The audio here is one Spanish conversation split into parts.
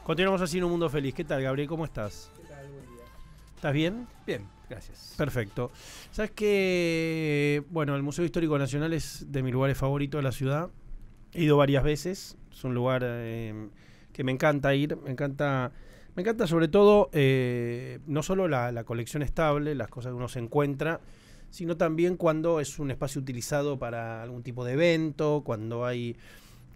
Continuamos así en un mundo feliz. ¿Qué tal, Gabriel? ¿Cómo estás? ¿Qué tal? Buen día. ¿Estás bien? Bien, gracias. Perfecto. ¿Sabes qué? Bueno, el Museo Histórico Nacional es de mis lugares favoritos de la ciudad. He ido varias veces. Es un lugar que me encanta ir. Me encanta sobre todo no solo la colección estable, las cosas que uno se encuentra, sino también cuando es un espacio utilizado para algún tipo de evento, cuando hay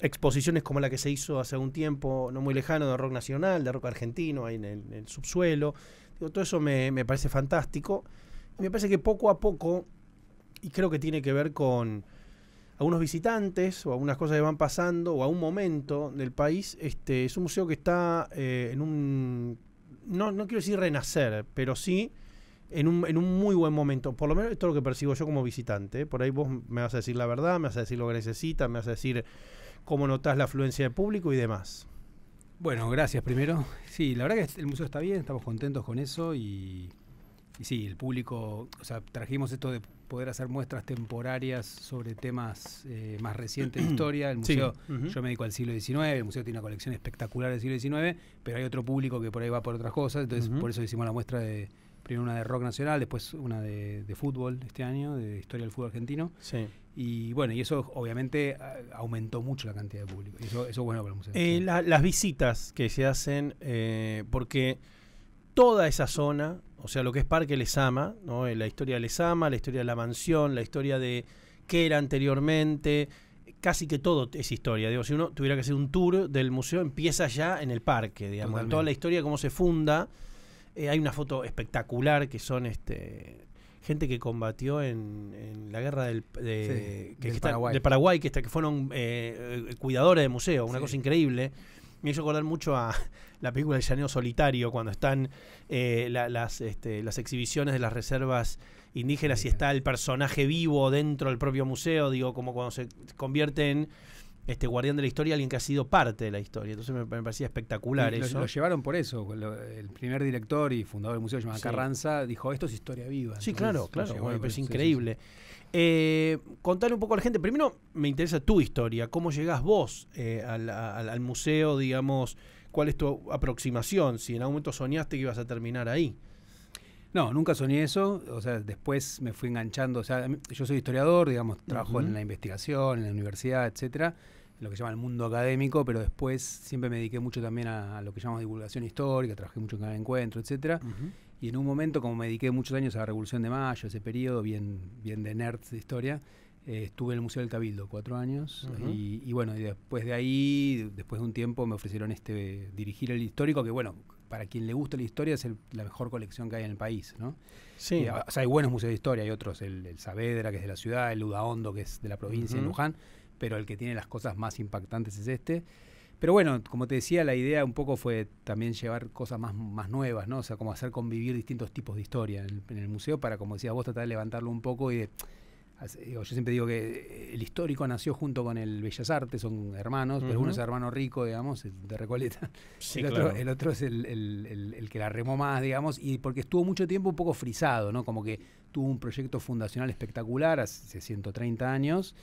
exposiciones como la que se hizo hace algún tiempo, no muy lejano, de rock nacional, de rock argentino, ahí en el subsuelo. Digo, todo eso me parece fantástico. Y me parece que poco a poco, y creo que tiene que ver con algunos visitantes o algunas cosas que van pasando o a un momento del país, es un museo que está en un, no quiero decir renacer, pero sí en un muy buen momento. Por lo menos esto es lo que percibo yo como visitante. Por ahí vos me vas a decir la verdad, me vas a decir lo que necesitas, me vas a decir cómo notás la afluencia de público y demás. Bueno, gracias primero. Sí, la verdad que el museo está bien, estamos contentos con eso y sí, el público, o sea, trajimos esto de poder hacer muestras temporarias sobre temas más recientes de historia. El museo, Sí. yo me dedico al siglo XIX, el museo tiene una colección espectacular del siglo XIX, pero hay otro público que por ahí va por otras cosas, entonces por eso hicimos la muestra de, primero una de rock nacional, después una de fútbol este año, de historia del fútbol argentino. Sí. Y bueno, y eso obviamente aumentó mucho la cantidad de público. Y eso es bueno para el museo. Las visitas que se hacen, porque toda esa zona, o sea, lo que es Parque Lezama, ¿no? La historia de Lezama, la historia de la mansión, la historia de qué era anteriormente, casi que todo es historia. Digo, si uno tuviera que hacer un tour del museo, empieza ya en el parque, digamos, en toda la historia de cómo se funda. Hay una foto espectacular que son gente que combatió en la guerra del Paraguay, que fueron cuidadores de museo, una cosa increíble. Me hizo acordar mucho a la película El Llanero Solitario, cuando están las exhibiciones de las reservas indígenas y está el personaje vivo dentro del propio museo, digo, como cuando se convierte en guardián de la historia, alguien que ha sido parte de la historia. Entonces me parecía espectacular eso. Lo llevaron por eso. El primer director y fundador del museo, llamado Carranza, dijo, esto es historia viva. Sí, entonces, claro, bueno, es eso, increíble. Contale un poco a la gente. Primero me interesa tu historia, cómo llegás vos al museo, digamos, cuál es tu aproximación, si en algún momento soñaste que ibas a terminar ahí. No, nunca soñé eso, o sea, después me fui enganchando, o sea, yo soy historiador, digamos, trabajo en la investigación, en la universidad, etcétera, en lo que se llama el mundo académico, pero después siempre me dediqué mucho también a lo que llamamos divulgación histórica, trabajé mucho en Canal Encuentro, etcétera, y en un momento, como me dediqué muchos años a la Revolución de Mayo, ese periodo bien de nerds de historia, estuve en el Museo del Cabildo 4 años, y bueno, y después de ahí, después de un tiempo me ofrecieron dirigir el histórico, que bueno, para quien le gusta la historia es la mejor colección que hay en el país, ¿no? Sí. O sea, hay buenos museos de historia, hay otros, el Saavedra, que es de la ciudad, el Ludaondo, que es de la provincia de Luján, pero el que tiene las cosas más impactantes es este. Pero bueno, como te decía, la idea un poco fue también llevar cosas más nuevas, ¿no? O sea, como hacer convivir distintos tipos de historia en el museo para, como decías vos, tratar de levantarlo un poco y yo siempre digo que el histórico nació junto con el Bellas Artes, son hermanos, pero uno es hermano rico, digamos, de Recoleta. Sí, el otro es el que la remó más, digamos, y porque estuvo mucho tiempo un poco frisado, ¿no? Como que tuvo un proyecto fundacional espectacular hace 130 años.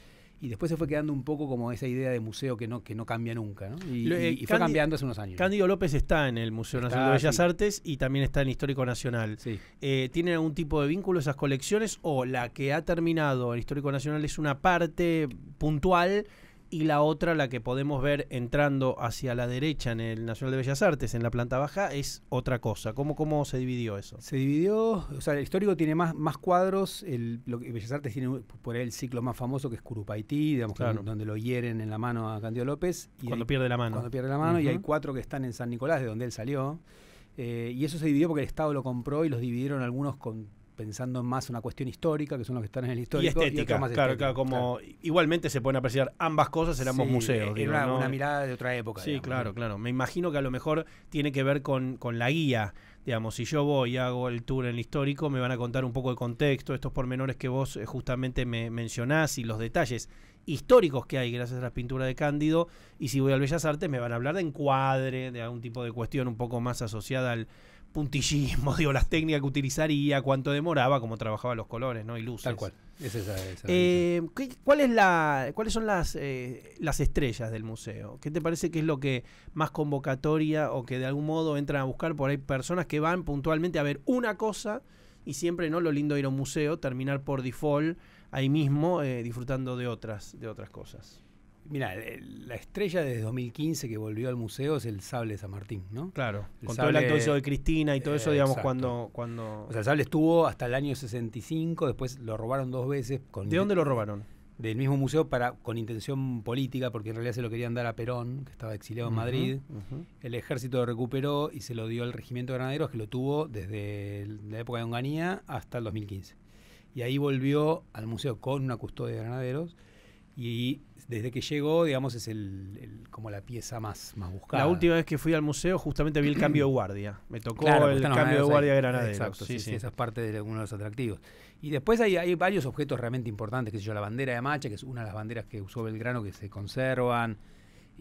Y después se fue quedando un poco como esa idea de museo que no cambia nunca, ¿no? Y fue cambiando hace unos años. Cándido López está en el Museo Nacional de Bellas Artes y también está en el Histórico Nacional. Sí. ¿Tienen algún tipo de vínculo esas colecciones o la que ha terminado el Histórico Nacional es una parte puntual y la otra, la que podemos ver entrando hacia la derecha en el Nacional de Bellas Artes, en la planta baja, es otra cosa? ¿Cómo se dividió eso? Se dividió, o sea, el histórico tiene más cuadros, Bellas Artes tiene por ahí el ciclo más famoso que es Curupaití, digamos, claro, donde lo hieren en la mano a Cándido López. Y cuando pierde la mano. Y hay 4 que están en San Nicolás, de donde él salió. Y eso se dividió porque el Estado lo compró y los dividieron algunos pensando más en una cuestión histórica, que son los que están en el histórico. Y estética, más claro, como igualmente se pueden apreciar ambas cosas en ambos museos. Era una mirada de otra época. Sí, digamos, claro. Me imagino que a lo mejor tiene que ver con la guía. Digamos, si yo voy y hago el tour en el histórico, me van a contar un poco el contexto, estos pormenores que vos justamente me mencionás y los detalles. históricos que hay gracias a las pinturas de Cándido, y si voy al Bellas Artes me van a hablar de encuadre, de algún tipo de cuestión un poco más asociada al puntillismo, digo, las técnicas que utilizaría, cuánto demoraba, cómo trabajaba los colores, ¿no? Y luces. Tal cual. Es esa ¿Cuáles son las estrellas del museo? ¿Qué te parece que es lo que más convocatoria o que de algún modo entran a buscar? Por ahí personas que van puntualmente a ver una cosa y siempre, ¿no? Lo lindo de ir a un museo, terminar por default ahí mismo disfrutando de otras cosas. Mira, la estrella desde 2015 que volvió al museo es el sable de San Martín, ¿no? Claro, con sable, todo el acto eso de Cristina y todo eso, digamos, exacto. cuando... O sea, el sable estuvo hasta el año 65, después lo robaron 2 veces. ¿De dónde lo robaron? Del mismo museo con intención política, porque en realidad se lo querían dar a Perón, que estaba exiliado en Madrid. El ejército lo recuperó y se lo dio al regimiento de granaderos, que lo tuvo desde la época de Onganía hasta el 2015. Y ahí volvió al museo con una custodia de granaderos. Y desde que llegó, digamos, es como la pieza más buscada. La última vez que fui al museo justamente vi el cambio de guardia. Me tocó el cambio de guardia de granaderos. Exacto, sí, esa es parte de uno de los atractivos. Y después hay varios objetos realmente importantes, que sé yo, la bandera de Macha, que es una de las banderas que usó Belgrano, que se conservan.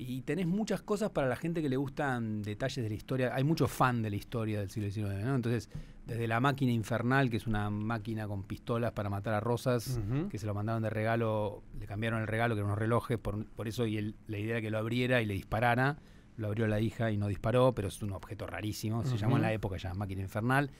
Y tenés muchas cosas para la gente que le gustan detalles de la historia. Hay mucho fan de la historia del siglo XIX, ¿no? Entonces, desde la máquina infernal, que es una máquina con pistolas para matar a Rosas, que se lo mandaron de regalo, le cambiaron el regalo, que eran unos relojes, por eso la idea era que lo abriera y le disparara. Lo abrió la hija y no disparó, pero es un objeto rarísimo. Se llamó en la época ya máquina infernal.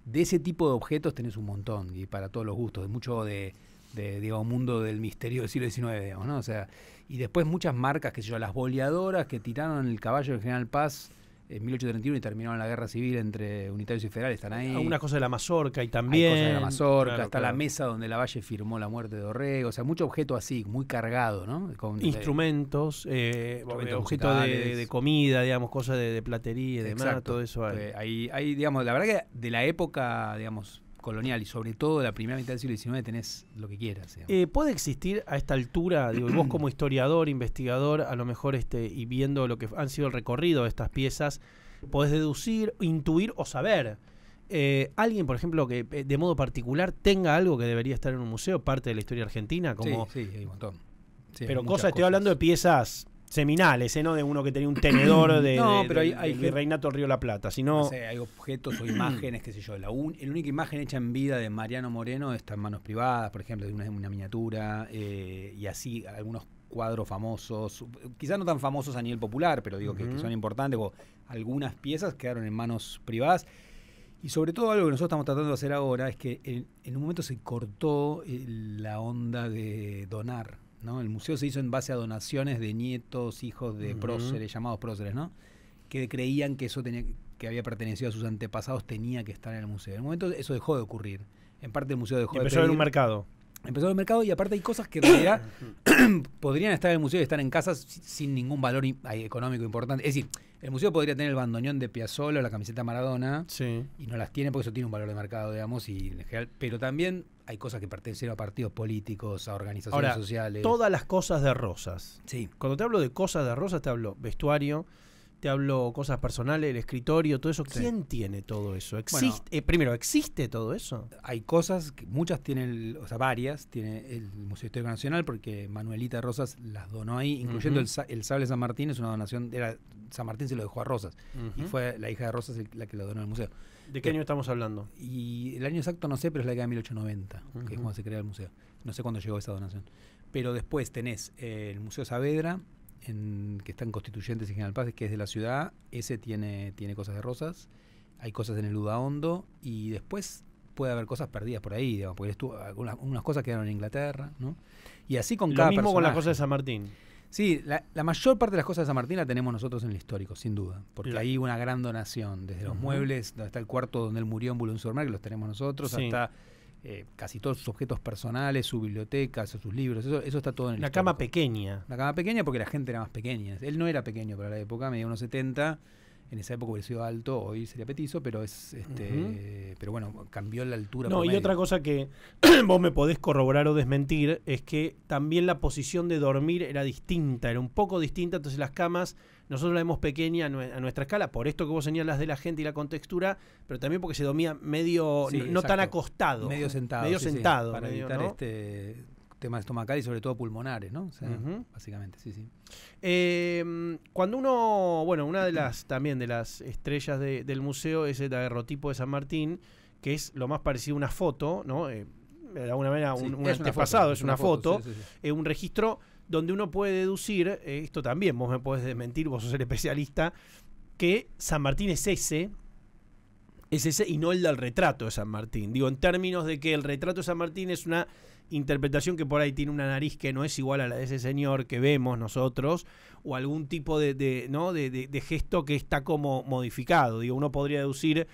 De ese tipo de objetos tenés un montón, y para todos los gustos, mucho de digamos, mundo del misterio del siglo XIX, digamos, ¿no? O sea, y después muchas marcas, que sé yo, las boleadoras que tiraron el caballo del General Paz en 1831 y terminaron la guerra civil entre unitarios y federales, están ahí. Algunas cosas de la Mazorca y también. Hay cosas de la Mazorca, está la mesa donde Lavalle firmó la muerte de Dorrego, o sea, mucho objeto así, muy cargado, ¿no? Instrumentos, objetos de comida, digamos, cosas de platería y demás, todo eso hay. Hay, digamos, la verdad que de la época, digamos, colonial y sobre todo de la primera mitad del siglo XIX tenés lo que quieras. ¿Puede existir a esta altura, digo, vos como historiador, investigador, a lo mejor y viendo lo que han sido el recorrido de estas piezas, podés deducir, intuir o saber alguien, por ejemplo, que de modo particular tenga algo que debería estar en un museo, parte de la historia argentina? Como, sí, hay un montón. Sí, pero estoy hablando de piezas seminales, no de uno que tenía un tenedor pero hay Virreinato del Río de la Plata, sino... No sé, hay objetos o imágenes, qué sé yo. La única imagen hecha en vida de Mariano Moreno está en manos privadas, por ejemplo, de una miniatura, y así algunos cuadros famosos, quizás no tan famosos a nivel popular, pero digo que son importantes, o algunas piezas quedaron en manos privadas. Y sobre todo algo que nosotros estamos tratando de hacer ahora es que en un momento se cortó la onda de donar, ¿no? El museo se hizo en base a donaciones de nietos, hijos de próceres, llamados próceres, ¿no? Que creían que eso que había pertenecido a sus antepasados tenía que estar en el museo. En un momento eso dejó de ocurrir. En parte el museo dejó de empezó a haber un mercado. Empezó el mercado, y aparte hay cosas que en realidad podrían estar en el museo y estar en casas sin ningún valor económico importante. Es decir, el museo podría tener el bandoneón de Piazzolla o la camiseta Maradona, y no las tiene porque eso tiene un valor de mercado, digamos, y en general, pero también hay cosas que pertenecen a partidos políticos, a organizaciones sociales. Todas las cosas de Rosas. Sí. Cuando te hablo de cosas de Rosas, te hablo vestuario, te hablo cosas personales, el escritorio, todo eso. ¿Quién tiene todo eso? ¿Existe, primero, ¿existe todo eso? Hay cosas, muchas tienen, o sea, varias, tiene el Museo Histórico Nacional, porque Manuelita Rosas las donó ahí, incluyendo el sable San Martín, es una donación, San Martín se lo dejó a Rosas, y fue la hija de Rosas la que lo donó al museo. ¿De qué año estamos hablando? Y el año exacto no sé, pero es la década de 1890, que es cuando se crea el museo. No sé cuándo llegó esa donación. Pero después tenés el Museo Saavedra, que está en Constituyentes y General Paz, que es de la ciudad. Ese tiene cosas de Rosas. Hay cosas en el Udaondo, y después puede haber cosas perdidas por ahí, digamos, porque unas cosas quedaron en Inglaterra, ¿no? Y así con cada mismo personaje. Con las cosas de San Martín. Sí, la mayor parte de las cosas de San Martín la tenemos nosotros en el histórico, sin duda, porque hay una gran donación, desde los muebles, donde está el cuarto donde él murió en Boulogne-sur-Mer, que los tenemos nosotros, hasta casi todos sus objetos personales, su biblioteca, sus libros, eso está todo en el histórico. Cama pequeña. La cama pequeña porque la gente era más pequeña. Él no era pequeño para la época, medía unos 70. En esa época hubiera sido alto, hoy sería petizo, pero pero bueno, cambió la altura. No, y otra cosa que vos me podés corroborar o desmentir es que también la posición de dormir era distinta, era un poco distinta, entonces las camas nosotros las vemos pequeña a nuestra escala, por esto que vos señalas de la gente y la contextura, pero también porque se dormía medio, no tan acostado. Medio sentado. Medio sentado. Para medio, evitar ¿no? temas estomacales y sobre todo pulmonares, ¿no? O sea, básicamente, sí, sí. Cuando uno, bueno, una de las también de las estrellas del museo es el daguerrotipo de San Martín, que es lo más parecido a una foto, ¿no? De alguna manera un antepasado, es una foto, sí, sí. Un registro donde uno puede deducir, esto también vos me podés desmentir, vos sos el especialista, que San Martín es ese y no el del retrato de San Martín. Digo, en términos de que el retrato de San Martín es una interpretación que por ahí tiene una nariz que no es igual a la de ese señor que vemos nosotros, o algún tipo de gesto que está como modificado. Digo, uno podría deducir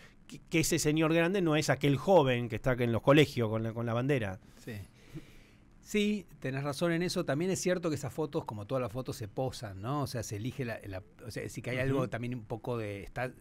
que ese señor grande no es aquel joven que está en los colegios con la bandera. Sí. Sí, tenés razón en eso. También es cierto que esas fotos, como todas las fotos, se posan, ¿no? O sea, se elige o sea, sí que hay algo también un poco de... Está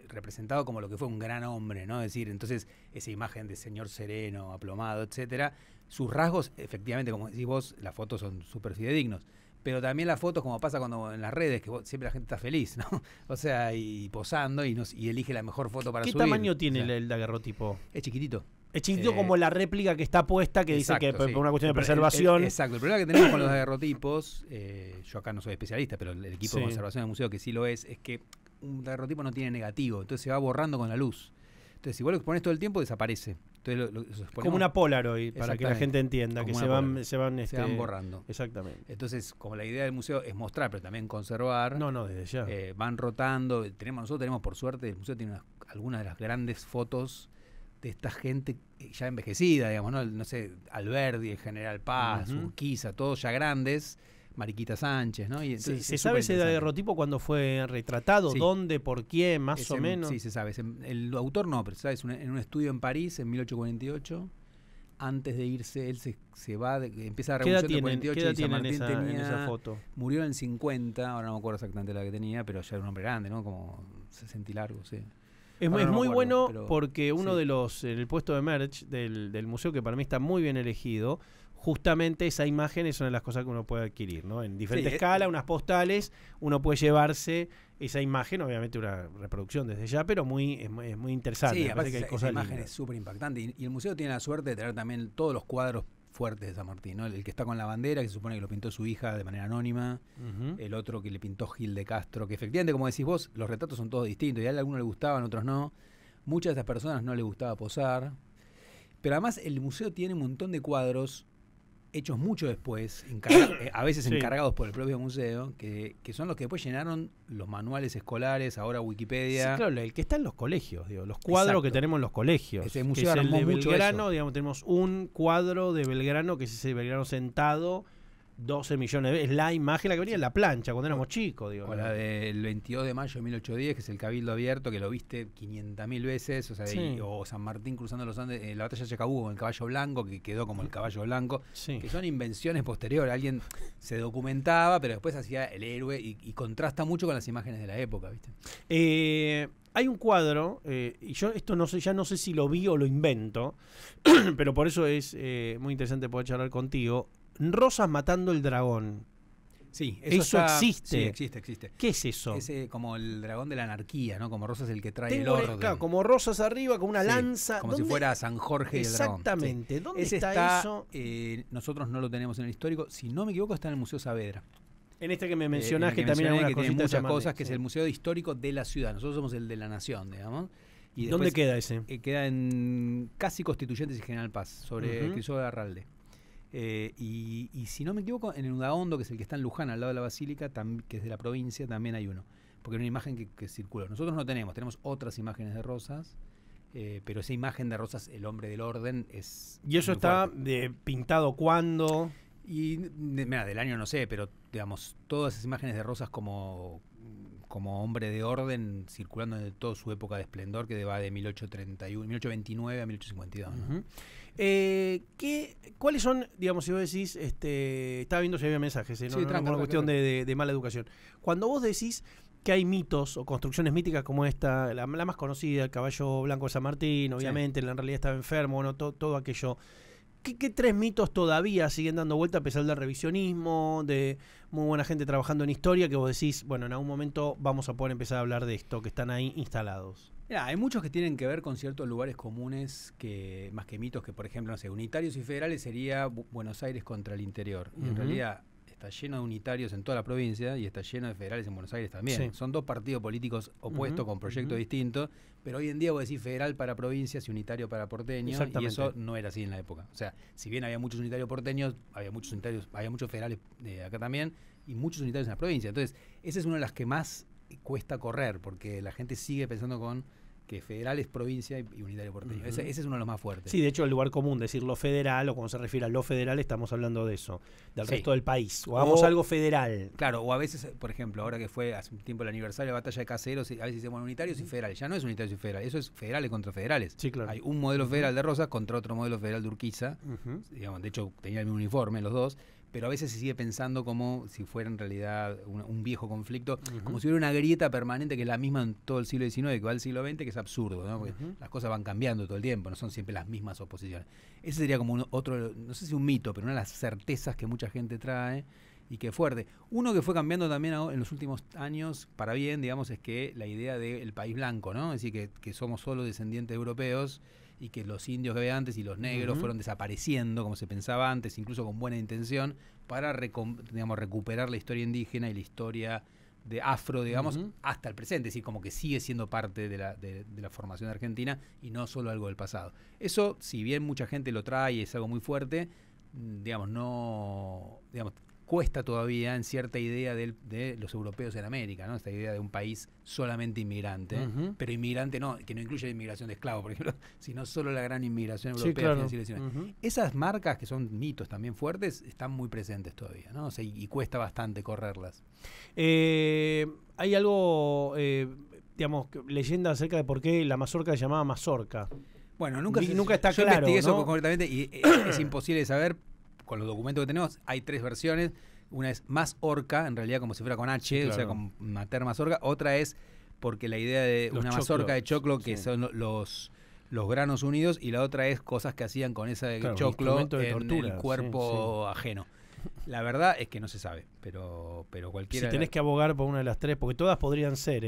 representado como lo que fue un gran hombre, ¿no? Es decir, entonces, esa imagen de señor sereno, aplomado, etcétera, sus rasgos, efectivamente, como decís vos, las fotos son súper fidedignos. Pero también las fotos, como pasa cuando en las redes, que siempre la gente está feliz, ¿no? O sea, y posando y elige la mejor foto para subir. ¿Qué tamaño tiene el daguerrotipo? Es chiquitito. Es chiquito como la réplica que está puesta, que exacto, dice que sí, por una cuestión de preservación. Exacto. El problema que tenemos con los daguerrotipos, yo acá no soy especialista, pero el equipo de conservación del museo que sí lo es que un daguerrotipo no tiene negativo, entonces se va borrando con la luz. Entonces, si vos lo expones todo el tiempo, desaparece. Entonces, como una Polaroid, para que la gente entienda, como que se van borrando. Exactamente. Entonces, como la idea del museo es mostrar, pero también conservar. No, desde ya. Van rotando. Nosotros tenemos, por suerte, el museo tiene algunas de las grandes fotos de esta gente ya envejecida, digamos, ¿no? No sé, Alberdi, el General Paz, Urquiza, todos ya grandes, Mariquita Sánchez, ¿no? Y entonces, ¿Se sabe ese daguerrotipo cuándo fue retratado? Sí. ¿Dónde? ¿Por quién? Más o menos. Sí, se sabe. El autor no, pero ¿sabes? En un estudio en París en 1848. Antes de irse, él se va, empieza la revolución del 48 ¿qué edad y San tiene Martín en esa foto? Murió en el 50, ahora no me acuerdo exactamente la que tenía, pero ya era un hombre grande, ¿no? Como 60 y largo, sí. Es muy bueno porque uno de los, en el puesto de merch del museo, que para mí está muy bien elegido, justamente esa imagen es una de las cosas que uno puede adquirir, ¿no? En diferentes escalas, unas postales, uno puede llevarse esa imagen, obviamente una reproducción desde ya, pero es muy interesante. Sí, aparte que esa imagen es súper impactante. Y el museo tiene la suerte de tener también todos los cuadros fuertes de San Martín, ¿no? El que está con la bandera, que se supone que lo pintó su hija de manera anónima, el otro que le pintó Gil de Castro, que efectivamente, como decís vos, los retratos son todos distintos, y a algunos le gustaban, otros no. Muchas de estas personas no les gustaba posar. Pero además el museo tiene un montón de cuadros hechos mucho después, a veces encargados por el propio museo, que son los que después llenaron los manuales escolares, ahora Wikipedia. Sí, claro, el que está en los colegios, digo, los cuadros que tenemos en los colegios. Ese museo es el de mucho Belgrano, eso. Digamos, tenemos un cuadro de Belgrano, que es ese Belgrano sentado, 12 millones de veces. Es la imagen, la que venía en la plancha cuando éramos chicos. Digo, o la del 22 de mayo de 1810, que es el Cabildo Abierto, que lo viste 500.000 veces, o sea, o San Martín cruzando los Andes, la batalla de Chacabuco con el caballo blanco, que quedó como el caballo blanco, que son invenciones posteriores. Alguien se documentaba, pero después hacía el héroe y contrasta mucho con las imágenes de la época, ¿viste? Hay un cuadro, y yo esto no sé, ya no sé si lo vi o lo invento, pero por eso es muy interesante poder charlar contigo. Rosas matando el dragón. Sí, eso existe. Sí, existe. ¿Qué es eso? Es como el dragón de la anarquía, ¿no? Como Rosas el que trae el orden. Claro, como Rosas arriba, con una lanza. Como si fuera San Jorge y el dragón. Exactamente. ¿Dónde está eso? Nosotros no lo tenemos en el histórico. Si no me equivoco, está en el Museo Saavedra. En este que me mencionás, que también hay tiene muchas cosas, que es el Museo Histórico de la ciudad. Nosotros somos el de la nación, digamos. Y ¿dónde queda ese? Queda en casi Constituyentes y General Paz, sobre Cristóbal Arralde. Y si no me equivoco, en el Udaondo, que es el que está en Luján, al lado de la Basílica, que es de la provincia, también hay uno. Porque es una imagen que circuló. Nosotros no tenemos otras imágenes de Rosas, pero esa imagen de Rosas, el hombre del orden, es... ¿Y eso está pintado cuándo? Y mira, del año no sé, pero digamos, todas esas imágenes de Rosas como hombre de orden circulando en toda su época de esplendor, que va de 1829 a 1852. ¿no? ¿Cuáles son, digamos, si vos decís, estaba viendo si había mensajes, no es una cuestión de mala educación. Cuando vos decís que hay mitos o construcciones míticas como esta, la más conocida, el caballo blanco de San Martín, obviamente, en realidad estaba enfermo, bueno, todo aquello. ¿Qué tres mitos todavía siguen dando vuelta a pesar del revisionismo, de muy buena gente trabajando en historia, que vos decís, bueno, en algún momento vamos a poder empezar a hablar de esto, que están ahí instalados? Mirá, hay muchos que tienen que ver con ciertos lugares comunes que más que mitos, que por ejemplo, no sé, unitarios y federales sería Buenos Aires contra el interior. Y en realidad está lleno de unitarios en toda la provincia y está lleno de federales en Buenos Aires también. Sí. Son dos partidos políticos opuestos con proyectos distintos, pero hoy en día vos decís federal para provincias y unitario para porteños, y eso no era así en la época. O sea, si bien había muchos unitarios porteños, había muchos federales acá también y muchos unitarios en la provincia. Entonces, esa es una de las que más cuesta correr, porque la gente sigue pensando con que federal es provincia y unitario porteño. Ese es uno de los más fuertes. Sí, de hecho el lugar común, decir lo federal, o cuando se refiere a lo federal, estamos hablando de eso, del resto del país. O hagamos algo federal. Claro, o a veces, por ejemplo, ahora que fue hace un tiempo el aniversario de la batalla de Caseros, a veces decimos unitarios y federales. Ya no es unitarios y federales, eso es federales contra federales. Sí, claro. Hay un modelo federal de Rosas contra otro modelo federal de Urquiza. Digamos, de hecho, tenía el mismo uniforme los dos, pero a veces se sigue pensando como si fuera en realidad un viejo conflicto, como si hubiera una grieta permanente que es la misma en todo el siglo XIX, que va al siglo XX, que es absurdo, ¿no? Porque las cosas van cambiando todo el tiempo, no son siempre las mismas oposiciones. Ese sería como otro, no sé si un mito, pero una de las certezas que mucha gente trae y que es fuerte. Uno que fue cambiando también en los últimos años, para bien, digamos, es que la idea del país blanco, ¿no? Es decir, que somos solo descendientes europeos, y que los indios que había antes y los negros fueron desapareciendo, como se pensaba antes, incluso con buena intención, para recuperar la historia indígena y la historia de afro, digamos, hasta el presente. Es decir, como que sigue siendo parte de la formación argentina y no solo algo del pasado. Eso, si bien mucha gente lo trae y es algo muy fuerte, cuesta todavía en cierta idea de los europeos en América, ¿no? Esta idea de un país solamente inmigrante, pero inmigrante no, que no incluye la inmigración de esclavos, por ejemplo, sino solo la gran inmigración europea del siglo XIX. Esas marcas, que son mitos también fuertes, están muy presentes todavía, ¿no? O sea, y cuesta bastante correrlas. Hay algo, leyenda acerca de por qué la mazorca se llamaba mazorca. Bueno, nunca está yo claro, investigué eso ¿no? concretamente y es imposible de saber. Con los documentos que tenemos hay tres versiones. Una es mazorca, en realidad como si fuera con H, o sea, con mater mazorca. Otra es porque la idea de una mazorca de choclo, que son los granos unidos, y la otra es cosas que hacían con ese choclo en el cuerpo ajeno. La verdad es que no se sabe, pero cualquiera... Si tenés que abogar por una de las tres, porque todas podrían ser,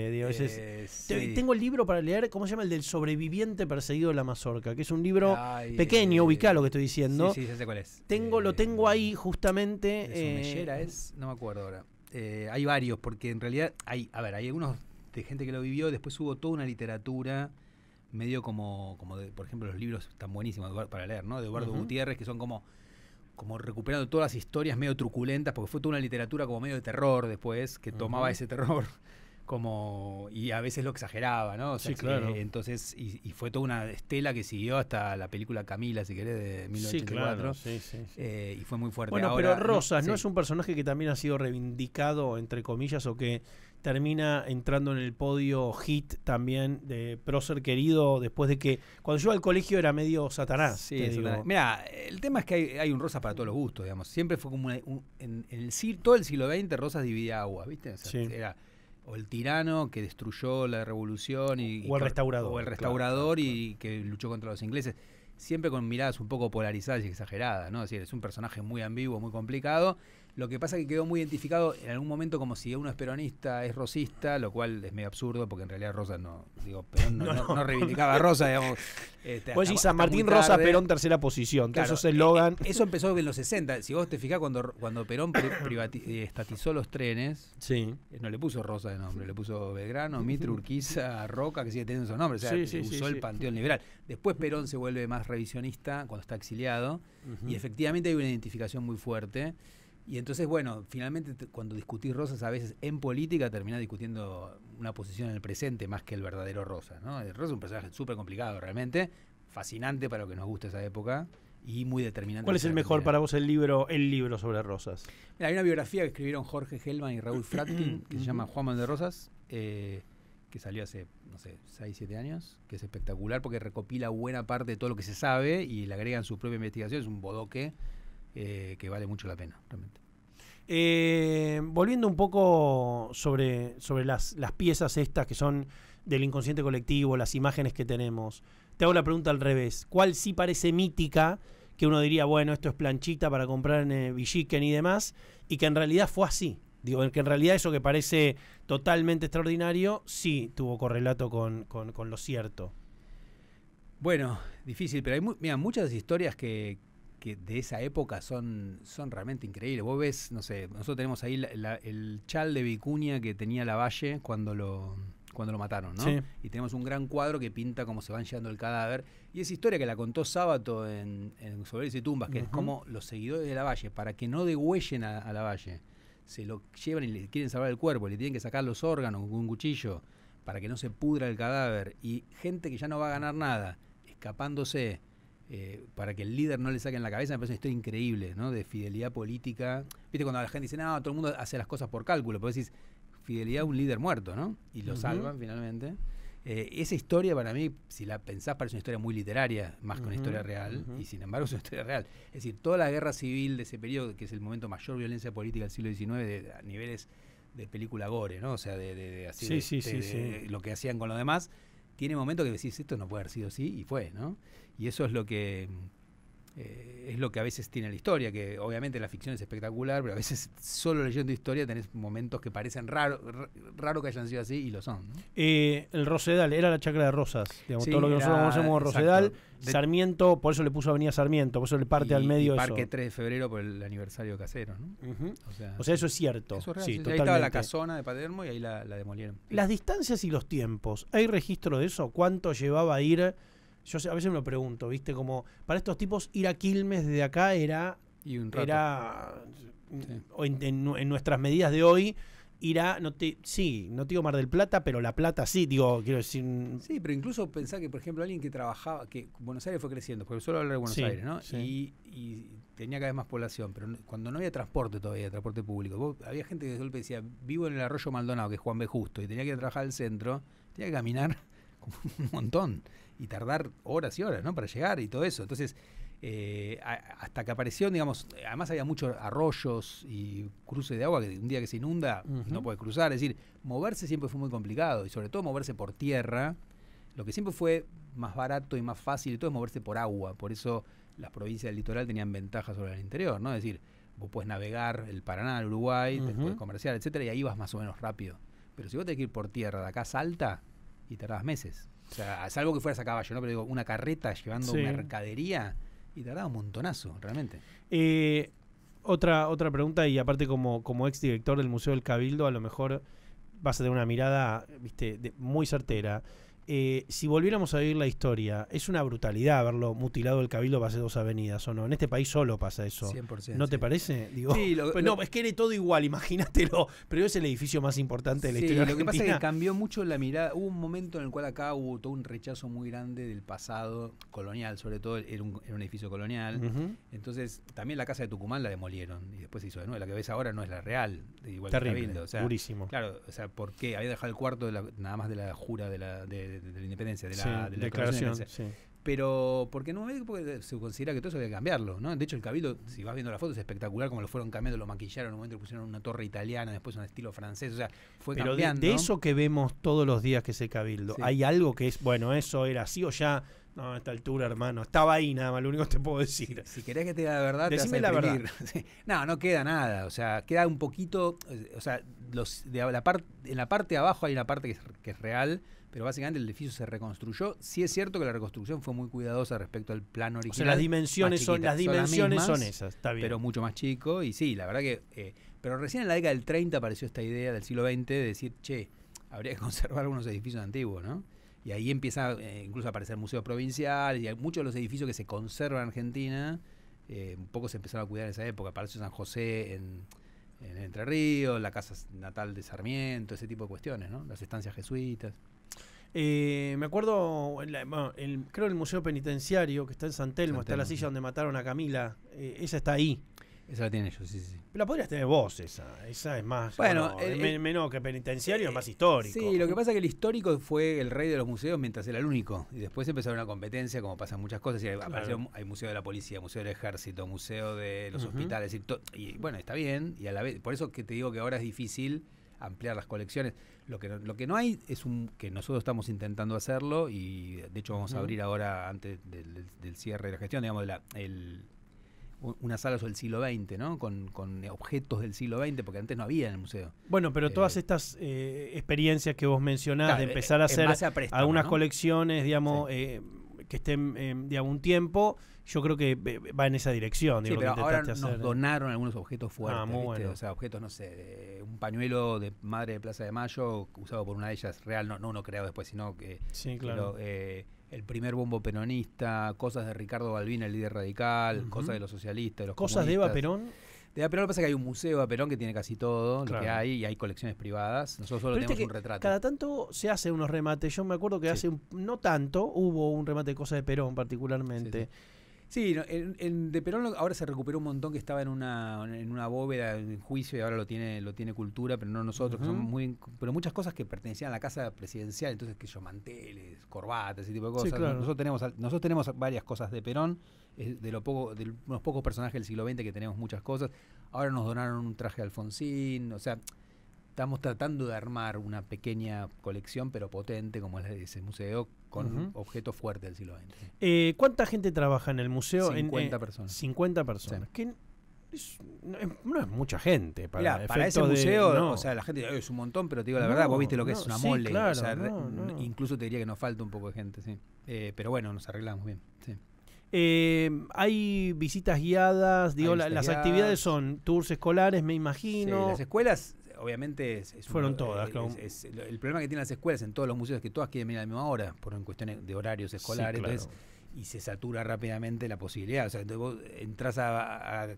Tengo el libro para leer, ¿cómo se llama? El del sobreviviente perseguido de la mazorca, que es un libro pequeño, ubicá lo que estoy diciendo. Sí, ya sé cuál es. Lo tengo ahí justamente... ¿Mellera es? No me acuerdo ahora. Hay varios, porque en realidad hay algunos de gente que lo vivió, después hubo toda una literatura medio como de, por ejemplo, los libros están buenísimos para leer, ¿no? De Eduardo Gutiérrez, que son como recuperando todas las historias medio truculentas, porque fue toda una literatura como medio de terror después, que tomaba ese terror y a veces lo exageraba, ¿no? O sea, claro. Entonces, y fue toda una estela que siguió hasta la película Camila, si querés, de 1984. Y fue muy fuerte. Bueno, ahora, pero Rosas, ¿no es un personaje que también ha sido reivindicado, entre comillas, o que termina entrando en el podio hit también de prócer querido, después de que cuando yo iba al colegio era medio Satanás? Sí, mira, el tema es que hay un Rosas para todos los gustos, digamos. Siempre fue como todo el siglo XX Rosas dividía agua, ¿viste? O sea, era o el tirano que destruyó la revolución o el restaurador. O el restaurador y que luchó contra los ingleses. Siempre con miradas un poco polarizadas y exageradas, ¿no? Es decir, es un personaje muy ambiguo, muy complicado. Lo que pasa es que quedó muy identificado en algún momento como si uno es peronista, es rosista, lo cual es medio absurdo porque en realidad Rosas Perón no reivindicaba a Rosas, digamos. Vos decís San Martín, Rosas, Perón, tercera posición. Claro, eso es eslogan. Eso empezó en los 60. Si vos te fijás, cuando Perón estatizó los trenes, no le puso Rosa de nombre, le puso Belgrano, Mitre, Urquiza, Roca, que sigue teniendo esos nombres. O sea, usó el panteón liberal. Después Perón se vuelve más revisionista cuando está exiliado y efectivamente hay una identificación muy fuerte. Y entonces, bueno, finalmente cuando discutís Rosas a veces en política terminás discutiendo una posición en el presente más que el verdadero Rosas, ¿no? El Rosas es un personaje súper complicado realmente, fascinante para lo que nos gusta esa época y muy determinante. ¿Cuál es el mejor para vos el libro sobre Rosas? Mira, hay una biografía que escribieron Jorge Hellman y Raúl Fratkin que se llama Juan Manuel de Rosas, que salió hace, 6, 7 años, que es espectacular porque recopila buena parte de todo lo que se sabe y le agregan su propia investigación, es un bodoque. Que vale mucho la pena, realmente. Volviendo un poco sobre las piezas estas que son del inconsciente colectivo, las imágenes que tenemos, te hago la pregunta al revés. ¿Cuál sí parece mítica, que uno diría, bueno, esto es planchita para comprar en Villiquen y demás, y que en realidad fue así? Digo, que en realidad eso que parece totalmente extraordinario, sí tuvo correlato con lo cierto. Bueno, difícil, pero hay mira, muchas historias que de esa época son realmente increíbles. Vos ves, no sé, nosotros tenemos ahí el chal de Vicuña que tenía Lavalle cuando lo mataron, ¿no? Sí. Y tenemos un gran cuadro que pinta cómo se van llevando el cadáver. Y esa historia que la contó Sábato en Soberbia y Tumbas, que es como los seguidores de Lavalle, para que no degüellen a Lavalle, se lo llevan y le quieren salvar el cuerpo, le tienen que sacar los órganos con un cuchillo para que no se pudra el cadáver. Y gente que ya no va a ganar nada, escapándose para que el líder no le saquen la cabeza, me parece una historia increíble, ¿no? De fidelidad política. Viste cuando la gente dice, no, todo el mundo hace las cosas por cálculo, pero decís, fidelidad a un líder muerto, ¿no? Y lo salvan finalmente. Esa historia para mí, si la pensás, parece una historia muy literaria, más que una historia real, y sin embargo es una historia real. Es decir, toda la guerra civil de ese periodo, que es el momento de mayor violencia política del siglo XIX, a niveles de película gore, ¿no? O sea, de lo que hacían con los demás, tiene momentos que decís, esto no puede haber sido así, y fue, ¿no? Y eso es lo que a veces tiene la historia, que obviamente la ficción es espectacular, pero a veces solo leyendo historia tenés momentos que parecen raro que hayan sido así, y lo son, ¿no? El Rosedal, era la chacra de Rosas, digamos, Sí, todo lo que nosotros conocemos como Rosedal. Exacto. Sarmiento, por eso le puso Avenida Sarmiento, por eso le parte al medio y Parque eso. 3 de febrero por el aniversario casero, ¿no? O sea, eso es cierto. Eso es real, sí, ahí totalmente. estaba la casona de Palermo y ahí la demolieron. Las distancias y los tiempos, ¿hay registro de eso? ¿Cuánto llevaba a ir? Yo a veces me lo pregunto, ¿viste? Como para estos tipos ir a Quilmes desde acá era... Y un rato. Era... Sí. En nuestras medidas de hoy, ir a... no te digo Mar del Plata, pero La Plata sí, digo, quiero decir... Sí, pero incluso pensá que, por ejemplo, alguien que trabajaba, que Buenos Aires fue creciendo, porque solo hablar de Buenos Aires, ¿no? Sí. Y tenía cada vez más población, pero cuando no había transporte todavía, transporte público, había gente que de golpe decía, vivo en el Arroyo Maldonado, que es Juan B. Justo, y tenía que ir a trabajar al centro, tenía que caminar como un montón y tardar horas y horas, ¿no? Para llegar y todo eso. Entonces, hasta que apareció, digamos, además había muchos arroyos y cruces de agua que un día que se inunda no puede cruzar. Es decir, moverse siempre fue muy complicado y sobre todo moverse por tierra. Lo que siempre fue más barato y más fácil y todo es moverse por agua. Por eso las provincias del litoral tenían ventajas sobre el interior, ¿no? Es decir, vos podés navegar el Paraná, el Uruguay, te podés comerciar, etcétera, y ahí vas más o menos rápido. Pero si vos tenés que ir por tierra de acá a Salta, y tardabas meses. O sea, salvo que fueras a caballo, ¿no? Pero digo, una carreta llevando mercadería y tardaba un montonazo, realmente. Otra pregunta, y aparte como ex director del Museo del Cabildo, a lo mejor vas a tener una mirada, viste, muy certera. Si volviéramos a vivir la historia, es una brutalidad haberlo mutilado el Cabildo para hacer 2 avenidas, ¿o no? En este país solo pasa eso. 100%. ¿No te parece? Digo, sí, no, es que era todo igual, imagínatelo. Pero es el edificio más importante de la historia argentina. Lo que pasa es que cambió mucho la mirada. Hubo un momento en el cual acá hubo todo un rechazo muy grande del pasado colonial, sobre todo era un edificio colonial. Entonces, también la casa de Tucumán la demolieron y después se hizo de nuevo. La que ves ahora no es la real, igual terrible, que Cabildo. O sea, durísimo. Claro, o sea, ¿por qué? Había dejado el cuarto nada más de la jura de la independencia, de la declaración. Sí. Pero, porque se considera que todo eso había que cambiarlo, ¿no? De hecho, el Cabildo, si vas viendo la foto, es espectacular como lo fueron cambiando, lo maquillaron, en un momento le pusieron una torre italiana, después un estilo francés, o sea, fue pero cambiando. De eso que vemos todos los días que se Cabildo, ¿hay algo que es, bueno, eso era así o ya? No, a esta altura, hermano, estaba ahí nada más, lo único que te puedo decir. Si querés que te diga la verdad, decime te vas a la verdad. No queda nada, o sea, queda un poquito, o sea, en la parte de abajo hay una parte que es real, pero básicamente el edificio se reconstruyó. Sí es cierto que la reconstrucción fue muy cuidadosa respecto al plan original. O sea, las dimensiones son esas, está bien. Pero mucho más chico, y sí, la verdad que... pero recién en la década del 30 apareció esta idea del siglo XX de decir, che, habría que conservar algunos edificios antiguos, ¿no? Y ahí empieza incluso a aparecer museos provinciales, y hay muchos de los edificios que se conservan en Argentina, un poco se empezaron a cuidar en esa época. Palacio San José en Entre Ríos, la casa natal de Sarmiento, ese tipo de cuestiones, ¿no? Las estancias jesuitas. Me acuerdo, creo el Museo Penitenciario, que está en San Telmo, está la silla donde mataron a Camila, esa está ahí. Esa la tienen ellos, sí. La podrías tener vos, esa es más... Bueno, menos que penitenciario, es más histórico. Sí, lo que pasa es que el histórico fue el rey de los museos mientras era el único. Y después empezó a haber una competencia, como pasan muchas cosas. Y hay museo de la policía, museo del ejército, museo de los hospitales. Y bueno, está bien. Y a la vez, por eso que te digo que ahora es difícil ampliar las colecciones. Lo que no hay es que nosotros estamos intentando hacerlo. Y de hecho vamos a abrir ahora, antes del cierre de la gestión, digamos, una sala sobre el siglo XX, ¿no? Con objetos del siglo XX, porque antes no había en el museo. Bueno, pero todas estas experiencias que vos mencionás, claro, de empezar a hacer préstamo, algunas ¿no? colecciones, digamos, Sí. Que estén, digamos, un tiempo, yo creo que va en esa dirección. Sí, Digo, pero lo que ahora intentaste nos hacer. donaron algunos objetos fuertes, muy ¿viste? bueno. O sea, objetos, no sé, un pañuelo de Madre de Plaza de Mayo, usado por una de ellas real, no uno creado después, sino que... Sí, claro. el primer bombo peronista, cosas de Ricardo Balbín, el líder radical, cosas de los socialistas, de los Cosas de Eva comunistas. Perón. De Eva Perón, lo que pasa es que hay un museo de Eva Perón que tiene casi todo Claro. lo que hay, y hay colecciones privadas. Nosotros solo Pero tenemos viste un que retrato. cada tanto se hace unos remates. Yo me acuerdo que Sí. no tanto hubo un remate de cosas de Perón particularmente. Sí, no, de Perón ahora se recuperó un montón que estaba en una bóveda en juicio y ahora lo tiene Cultura, pero no nosotros, que somos pero muchas cosas que pertenecían a la casa presidencial, entonces que yo, manteles, corbatas, ese tipo de cosas. Sí, claro. Nosotros tenemos varias cosas de Perón, de unos pocos personajes del siglo XX que tenemos muchas cosas. Ahora nos donaron un traje de Alfonsín, o sea, estamos tratando de armar una pequeña colección, pero potente, como es la de ese museo, con objetos fuertes del siglo XX. ¿Cuánta gente trabaja en el museo? 50 personas. 50 personas. Sí. Que no es mucha gente. Para ese museo, no. O sea, la gente es un montón, pero te digo la verdad, vos viste lo que es una mole. Claro, o sea, no. Incluso te diría que nos falta un poco de gente, sí. Pero bueno, nos arreglamos bien. Sí. Hay visitas guiadas, digo, Visitas las guiadas. actividades son tours escolares, me imagino. Sí, las escuelas, obviamente, Fueron todas, claro. El problema que tienen las escuelas en todos los museos es que todas quieren venir a la misma hora, por cuestiones de horarios escolares. claro. Entonces, y se satura rápidamente la posibilidad. O sea, vos entras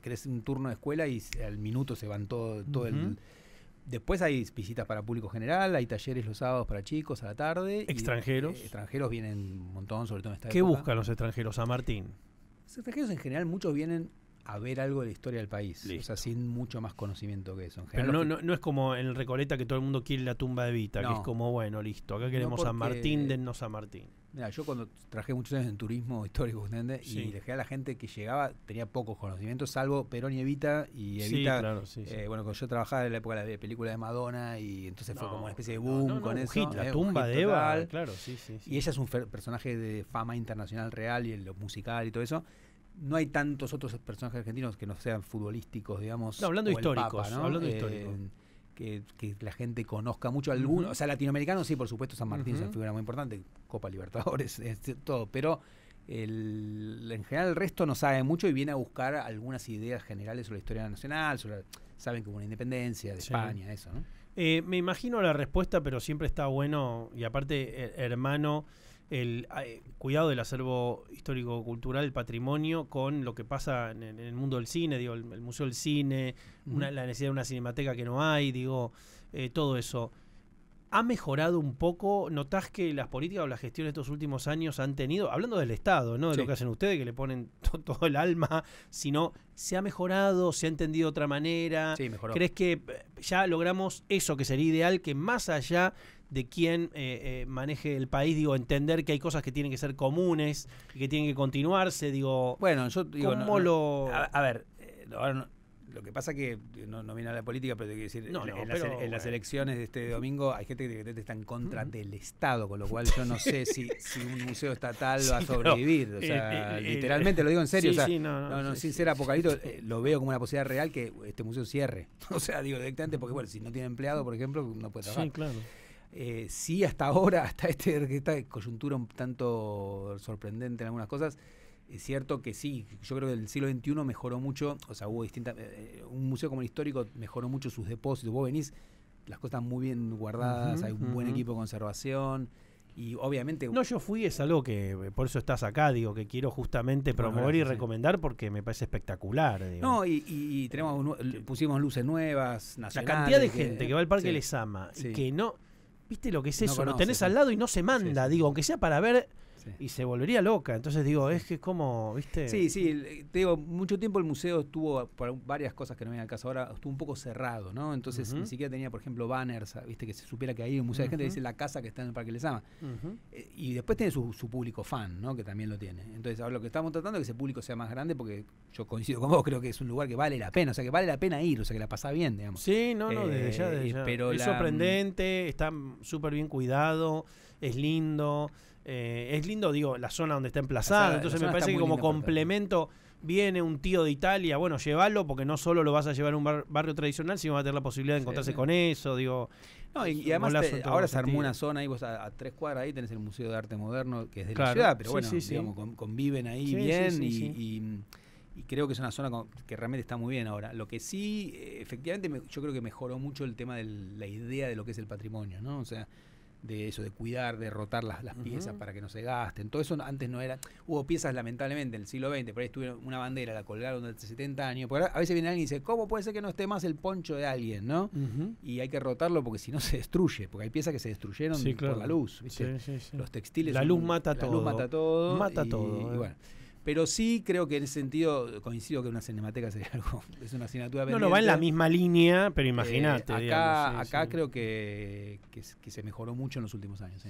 querés un turno de escuela y al minuto se van todo el... Después hay visitas para público general, hay talleres los sábados para chicos a la tarde. ¿Extranjeros? Extranjeros vienen un montón, sobre todo en esta ¿Qué época. buscan los extranjeros? San Martín. Los extranjeros en general, muchos vienen a ver algo de la historia del país. Listo. O sea, sin mucho más conocimiento que eso. En Pero general, no es como en Recoleta que todo el mundo quiere la tumba de Evita, que No. es como, bueno, listo, acá queremos San porque- Martín, dennos San Martín. Mira, yo cuando trabajé muchos años en turismo histórico, justamente, Sí. y dejé a la gente que llegaba, tenía pocos conocimientos, salvo Perón y Evita. Y Sí, Evita, claro, sí. bueno, cuando yo trabajaba en la época de la película de Madonna, y entonces fue como una especie de No, boom no, con un eso. hit, la un tumba hit de Eva, total. claro, sí. Y ella es un personaje de fama internacional real, y en lo musical y todo eso. No hay tantos otros personajes argentinos que no sean futbolísticos, digamos. No, hablando o el históricos, Papa, ¿no? hablando históricos. Que la gente conozca mucho algunos. O sea, latinoamericanos sí, por supuesto, San Martín es una figura muy importante, Copa Libertadores, todo, pero en general el resto no sabe mucho y viene a buscar algunas ideas generales sobre la historia nacional, saben que hubo una independencia de España, eso, ¿no? Me imagino la respuesta, pero siempre está bueno, y aparte, hermano, el cuidado del acervo histórico-cultural, el patrimonio, con lo que pasa en el mundo del cine, digo, el Museo del Cine, la necesidad de una cinemateca que no hay, digo, todo eso. ¿Ha mejorado un poco? ¿Notás que las políticas o la gestión de estos últimos años han tenido, hablando del Estado, no de lo que hacen ustedes, que le ponen todo el alma, sino se ha mejorado, se ha entendido de otra manera? Sí, mejoró. ¿Crees que ya logramos eso que sería ideal, que más allá de quién maneje el país, digo, entender que hay cosas que tienen que ser comunes y que tienen que continuarse, digo, Bueno, yo digo, ¿cómo lo...? A ver, ahora lo que pasa que no viene a la política, pero te quiero decir, en las elecciones de este domingo hay gente que está en contra del Estado, con lo cual yo no sé si un museo estatal va a sobrevivir. O sea, literalmente lo digo en serio. Sí, o sea, sí, sin ser apocalíptico, lo veo como una posibilidad real que este museo cierre. O sea, digo directamente porque, bueno, si no tiene empleado, por ejemplo, no puede trabajar. Sí, claro. Sí, hasta ahora, hasta esta coyuntura un tanto sorprendente en algunas cosas, es cierto que sí, yo creo que el siglo XXI mejoró mucho, o sea, hubo distintas, un museo como el histórico mejoró mucho sus depósitos, vos venís, las cosas están muy bien guardadas, hay un buen equipo de conservación, y obviamente... No, yo fui, es algo que, por eso estás acá, digo, que quiero justamente promover y recomendar porque me parece espectacular. Digo. No, y pusimos luces nuevas, nacionales. La cantidad de gente que va al Parque Les Ama y que no... ¿Viste lo que es eso? Lo tenés al lado y no se manda, digo, aunque sea para ver... Y se volvería loca. Entonces digo, es que es como, ¿viste? Sí, te digo, mucho tiempo el museo estuvo, por varias cosas que no vienen al caso ahora, estuvo un poco cerrado, ¿no? Entonces ni siquiera tenía, por ejemplo, banners, ¿viste? Que se supiera que hay un museo de gente que dice la casa que está en el Parque Les Ama. Y después tiene su público fan, ¿no? Que también lo tiene. Entonces ahora lo que estamos tratando es que ese público sea más grande, porque yo coincido con vos, creo que es un lugar que vale la pena, o sea, que vale la pena ir, o sea, que la pasás bien, digamos. Sí, desde ya. Pero es sorprendente, está súper bien cuidado, es lindo. Es lindo, digo, la zona donde está emplazado. Entonces me parece que como complemento, viene un tío de Italia, bueno, llévalo porque no solo lo vas a llevar a un barrio tradicional, sino va a tener la posibilidad de encontrarse con eso, digo. No, y además ahora se armó una zona ahí, vos a 3 cuadras ahí tenés el Museo de Arte Moderno, que es de la ciudad, pero bueno, digamos, conviven ahí bien y creo que es una zona que realmente está muy bien ahora. Lo que sí, efectivamente, yo creo que mejoró mucho el tema de la idea de lo que es el patrimonio, ¿no? O sea, de eso, de cuidar, de rotar las piezas para que no se gasten. Todo eso antes no era. Hubo piezas, lamentablemente, en el siglo XX, por ahí estuvieron una bandera, la colgaron desde 70 años. Porque a veces viene alguien y dice, ¿cómo puede ser que no esté más el poncho de alguien, no? Y hay que rotarlo porque si no se destruye, porque hay piezas que se destruyeron por la luz, ¿viste? Los textiles. La luz mata todo. La luz mata todo. Mata todo. Y bueno. Pero sí creo que en ese sentido coincido que una cinemateca sería algo, es una asignatura pendiente. No va en la misma línea, pero imagínate. Acá creo que se mejoró mucho en los últimos años.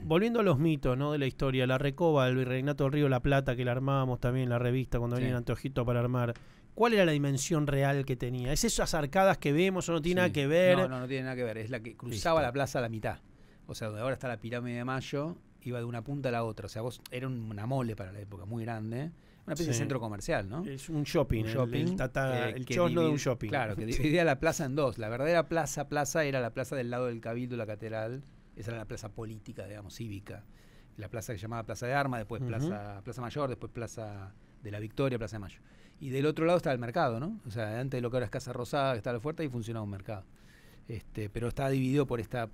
Volviendo a los mitos, ¿no?, de la historia, la recoba del Virreinato del Río de la Plata, que la armábamos también en la revista cuando venían Anteojito para armar. ¿Cuál era la dimensión real que tenía? ¿Es esas arcadas que vemos o no tiene nada que ver? No tiene nada que ver. Es la que cruzaba la plaza a la mitad. O sea, donde ahora está la Pirámide de Mayo, iba de una punta a la otra. O sea, era una mole para la época, muy grande. Una especie de centro comercial, ¿no? Es un shopping. El chosno de un shopping. Claro, que dividía la plaza en dos. La verdadera plaza era la plaza del lado del Cabildo, la catedral. Esa era la plaza política, digamos, cívica. La plaza que se llamaba Plaza de Armas, después Plaza Mayor, después Plaza de la Victoria, Plaza de Mayo. Y del otro lado estaba el mercado, ¿no? O sea, antes de lo que ahora es Casa Rosada, que estaba la Fuerte, ahí funcionaba un mercado. Pero estaba dividido por esta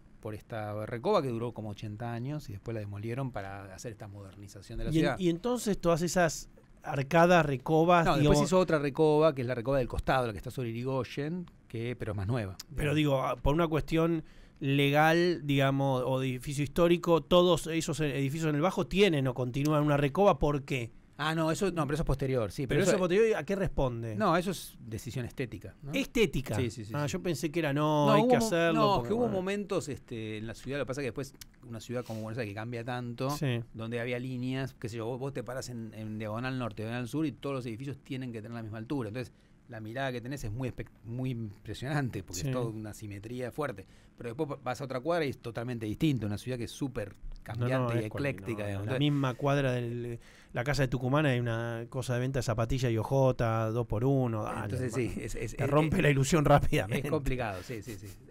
recoba que duró como 80 años y después la demolieron para hacer esta modernización de la ciudad. Y entonces todas esas arcadas, recobas... No, después hizo otra recoba, que es la recoba del costado, la que está sobre Irigoyen, pero es más nueva. Pero digo, por una cuestión legal, digamos, o de edificio histórico, todos esos edificios en el Bajo tienen o continúan una recoba, ¿por qué? Pero eso es posterior, sí. Pero eso posterior, ¿a qué responde? No, eso es decisión estética, ¿no? ¿Estética? Sí. Yo pensé que era hay que hacerlo. No, que hubo momentos en la ciudad, lo que pasa es que después una ciudad como Buenos Aires que cambia tanto, donde había líneas, qué sé yo, vos te parás en Diagonal Norte, Diagonal Sur y todos los edificios tienen que tener la misma altura. Entonces, la mirada que tenés es muy impresionante, porque es toda una simetría fuerte. Pero después vas a otra cuadra y es totalmente distinto, una ciudad que es súper cambiante y ecléctica. En la misma cuadra de la casa de Tucumán hay una cosa de venta de zapatillas y hojota, 2x1. Entonces te rompe la ilusión rápidamente. Es complicado, sí.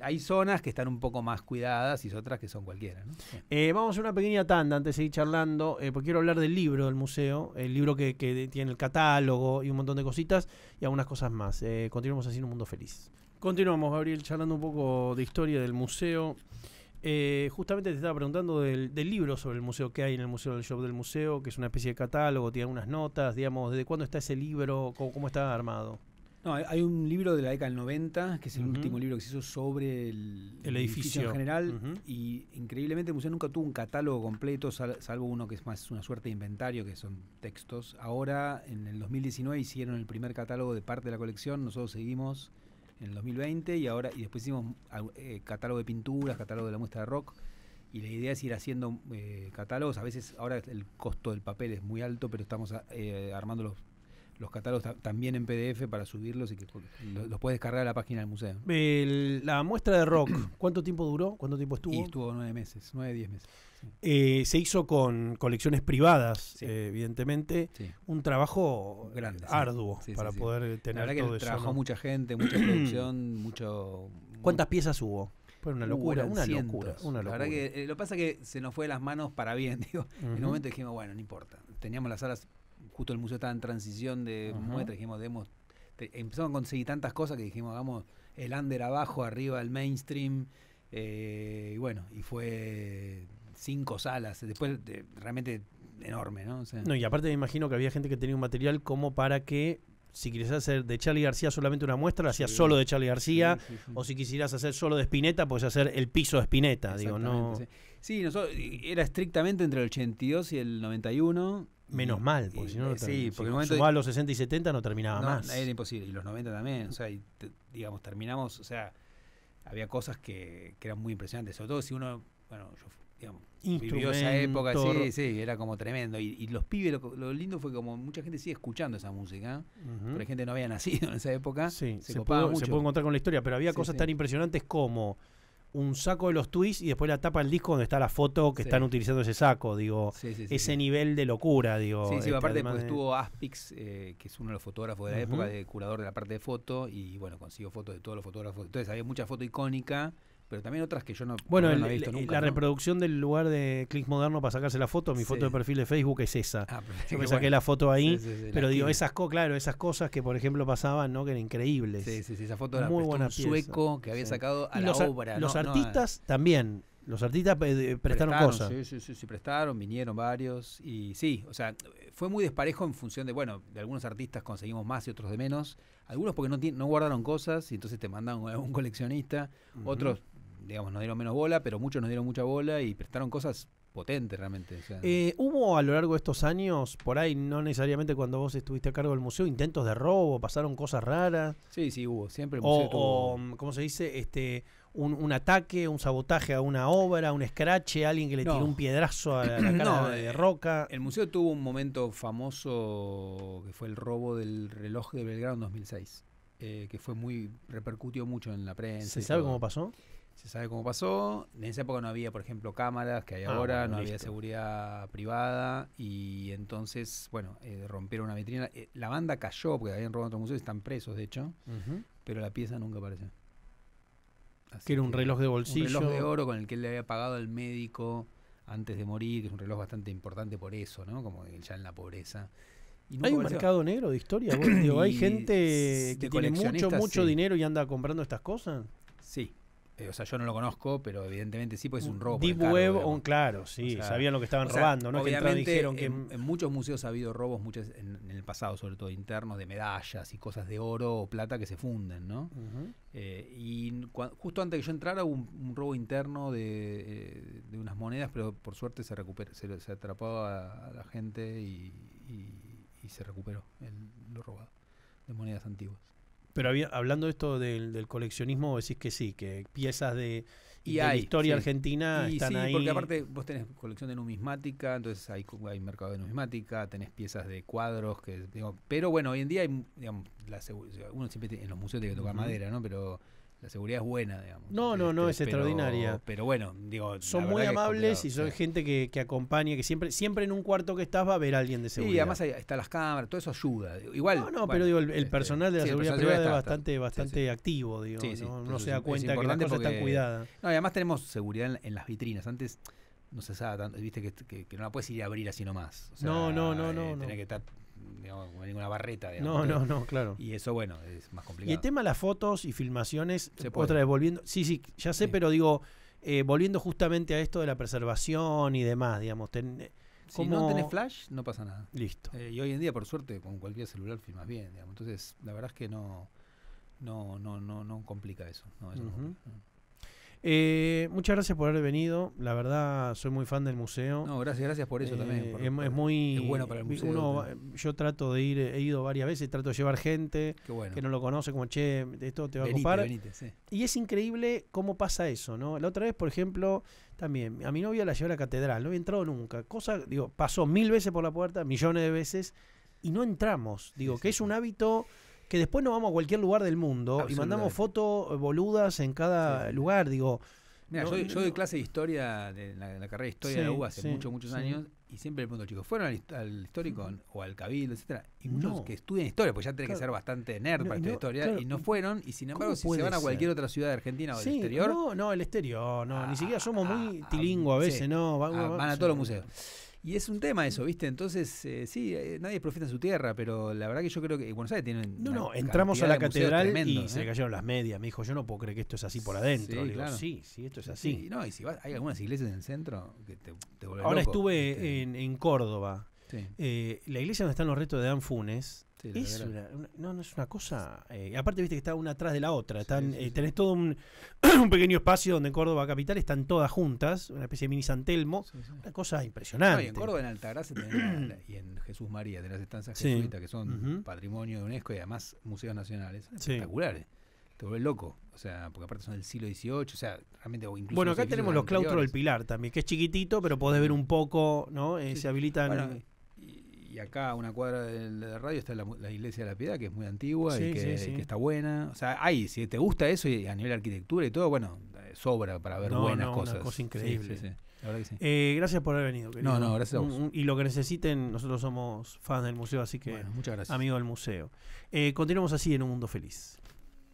Hay zonas que están un poco más cuidadas y otras que son cualquiera, ¿no? Vamos a hacer una pequeña tanda antes de seguir charlando, porque quiero hablar del libro del museo, el libro que tiene el catálogo y un montón de cositas y algunas cosas más. Continuamos así en un mundo feliz. Continuamos, Gabriel, charlando un poco de historia del museo. Justamente te estaba preguntando del libro sobre el museo que hay en el museo, del shop del museo, que es una especie de catálogo, tiene unas notas, digamos, ¿desde cuándo está ese libro? ¿Cómo está armado? No, hay un libro de la década del 90, que es el último libro que se hizo sobre el edificio en general, y increíblemente el museo nunca tuvo un catálogo completo, salvo uno que es más una suerte de inventario, que son textos. Ahora, en el 2019, hicieron el primer catálogo de parte de la colección, nosotros seguimos en el 2020 y después hicimos catálogo de pinturas, catálogo de la muestra de rock, y la idea es ir haciendo catálogos. A veces ahora el costo del papel es muy alto, pero estamos armando los catálogos también en PDF para subirlos y que los puedes descargar a la página del museo. La muestra de rock, ¿cuánto tiempo duró? ¿Cuánto tiempo estuvo? Y estuvo 9 meses, 9-10 meses. Sí. Se hizo con colecciones privadas, evidentemente. Sí. Un trabajo grande, arduo para poder tener la verdad todo que trabajó eso. mucha gente, mucha producción, mucho... ¿Cuántas piezas hubo? Fue una locura, una locura. La verdad que lo que pasa es que se nos fue de las manos para bien, digo. En un momento dijimos, bueno, no importa. Teníamos las salas, justo el museo estaba en transición de muestra, dijimos, empezamos a conseguir tantas cosas que dijimos, hagamos el under abajo, arriba el mainstream, y bueno, y fue 5 salas, después realmente enorme, ¿no? O sea, no, y aparte me imagino que había gente que tenía un material como para que si quisieras hacer de Charly García solamente una muestra, hacías solo de Charly García, o si quisieras hacer solo de Spinetta, podés hacer el piso de Spinetta, digo, no. Sí, era estrictamente entre el 82 y el 91. Menos mal, porque si no, porque sumaba los 60 y 70 no terminaba más. Era imposible, y los 90 también, o sea, digamos, terminamos, o sea, había cosas que eran muy impresionantes, sobre todo si uno, bueno, yo, digamos, vivió esa época, sí, era como tremendo, y los pibes, lo lindo fue como mucha gente sigue escuchando esa música, pero hay gente que no había nacido en esa época, se puede encontrar con la historia, pero había cosas tan impresionantes como un saco de los Twists y después la tapa del disco donde está la foto que están utilizando ese saco, digo, ese nivel de locura, digo. Sí, aparte pues estuvo Aspix, que es uno de los fotógrafos de la época, de curador de la parte de foto, y bueno, consiguió fotos de todos los fotógrafos. Entonces había mucha foto icónica, pero también otras que yo no había visto nunca. La reproducción del lugar de Click Moderno para sacarse la foto, mi foto de perfil de Facebook es esa. Yo me saqué la foto ahí, pero digo, esas cosas que por ejemplo pasaban, ¿no? Que eran increíbles. Sí, esa foto era muy buena, un sueco que había sacado a la obra. Los artistas también. Los artistas prestaron cosas. Sí, prestaron, vinieron varios. Y sí, o sea, fue muy desparejo en función de algunos artistas conseguimos más y otros de menos. Algunos porque no guardaron cosas y entonces te mandan a un coleccionista. Otros, digamos, nos dieron menos bola, pero muchos nos dieron mucha bola y prestaron cosas potentes realmente. O sea. ¿Hubo a lo largo de estos años, por ahí, no necesariamente cuando vos estuviste a cargo del museo, intentos de robo, pasaron cosas raras? Sí, hubo. Siempre el museo tuvo... ¿cómo se dice? Un ataque, un sabotaje a una obra, un escrache, alguien que le tiró un piedrazo a la cara de Roca. El museo tuvo un momento famoso que fue el robo del reloj de Belgrano en 2006, que repercutió mucho en la prensa. ¿Se sabe cómo pasó? Se sabe cómo pasó. En esa época no había, por ejemplo, cámaras que hay ahora, no había seguridad privada y entonces, rompieron una vitrina. La banda cayó porque habían robado otro museo y están presos, de hecho, pero la pieza nunca apareció. Así que era un reloj de bolsillo. Un reloj de oro con el que él le había pagado al médico antes de morir, que es un reloj bastante importante por eso, ¿no? Como ya en la pobreza. ¿Hay un mercado negro de historia? Digo, ¿hay gente que tiene mucho dinero y anda comprando estas cosas? Sí. O sea, yo no lo conozco, pero evidentemente sí, pues es un robo. Deep Web, claro, sí, sabían lo que estaban robando, ¿no? Obviamente, dijeron que en muchos museos ha habido robos, en el pasado, sobre todo internos, de medallas y cosas de oro o plata que se funden, ¿no? Justo antes que yo entrara hubo un robo interno de unas monedas, pero por suerte se atrapó a la gente y se recuperó lo robado de monedas antiguas. Pero hablando de esto del coleccionismo, decís que sí, que piezas de la historia argentina están ahí. Porque aparte vos tenés colección de numismática, entonces hay mercado de numismática, tenés piezas de cuadros, pero bueno, hoy en día hay, digamos, uno siempre en los museos tiene que tocar madera, ¿no? Pero la seguridad es buena, digamos. No, es extraordinaria. Pero bueno, son muy amables y son gente que acompaña, que siempre en un cuarto que estás va a haber alguien de seguridad. Sí, además están las cámaras, todo eso ayuda. Igual. Pero digo, el personal de la seguridad privada es bastante activo, digo. No se da cuenta que las cosas están cuidadas. No, y además tenemos seguridad en las vitrinas. Antes no se usaba tanto, viste que no la puedes ir a abrir así nomás. O sea, no. Tenés que estar, digamos, con ninguna barreta, digamos. No, claro. Y eso, es más complicado. Y el tema de las fotos y filmaciones, otra vez volviendo, sí, ya sé, pero digo, volviendo justamente a esto de la preservación y demás, digamos. Si no tenés flash, no pasa nada. Listo. Y hoy en día, por suerte, con cualquier celular filmas bien, digamos. Entonces, la verdad es que no complica eso. No complica. Muchas gracias por haber venido. La verdad, soy muy fan del museo. No, gracias por eso también. Es bueno para el museo. Yo trato de ir, he ido varias veces, trato de llevar gente que no lo conoce, como esto te va a ocupar. Venite, sí. Y es increíble cómo pasa eso, ¿no? La otra vez, por ejemplo, también a mi novia la llevé a la catedral, no había entrado nunca. Pasó 1000 veces por la puerta, millones de veces, y no entramos. Que es un hábito que después nos vamos a cualquier lugar del mundo y mandamos fotos boludas en cada lugar, Mira, yo doy clase de historia, en la carrera de historia de la UBA hace muchos años, y siempre le pregunto a los chicos, ¿fueron al histórico o al cabildo, etcétera? Y muchos que estudian historia, pues ya tenés que ser bastante nerd para estudiar historia, y no fueron, y sin embargo, si se van a cualquier otra ciudad de Argentina o del exterior... el exterior, ni siquiera somos muy tilingos a veces, van a todos los museos. Y es un tema eso, ¿viste? Entonces, nadie profeta en su tierra, pero la verdad que yo creo que Buenos Aires tiene entramos a la catedral tremendo, y se le cayeron las medias. Me dijo, yo no puedo creer que esto es así por adentro. Sí, claro. Sí, esto es así. Y si vas, hay algunas iglesias en el centro que te vuelven Ahora loco, estuve en Córdoba. Sí. La iglesia donde están los restos de Dan Funes. Es una cosa. Aparte, viste que está una atrás de la otra. Tenés todo un pequeño espacio donde en Córdoba capital están todas juntas, una especie de mini San Telmo. Una cosa impresionante. Y en Córdoba, en Altagracia y en Jesús María, tenés estancias jesuitas que son patrimonio de UNESCO y además museos nacionales. Espectaculares. Te vuelve loco. O sea, porque aparte son del siglo XVIII. O sea, realmente. Incluso acá tenemos los claustros del Pilar también, que es chiquitito, pero podés ver un poco, ¿no? Se habilitan. Y y acá a una cuadra de la radio está la Iglesia de la Piedad, que es muy antigua Sí, y que, sí, sí. que está buena. O sea, si te gusta eso y a nivel de arquitectura y todo, bueno, sobra para ver buenas cosas. Una cosa increíble. Sí, la verdad que sí. Gracias por haber venido, querido. No, gracias a vos. Y lo que necesiten, nosotros somos fans del museo, así que Bueno, muchas gracias. amigo del museo. Continuamos así en Un Mundo Feliz.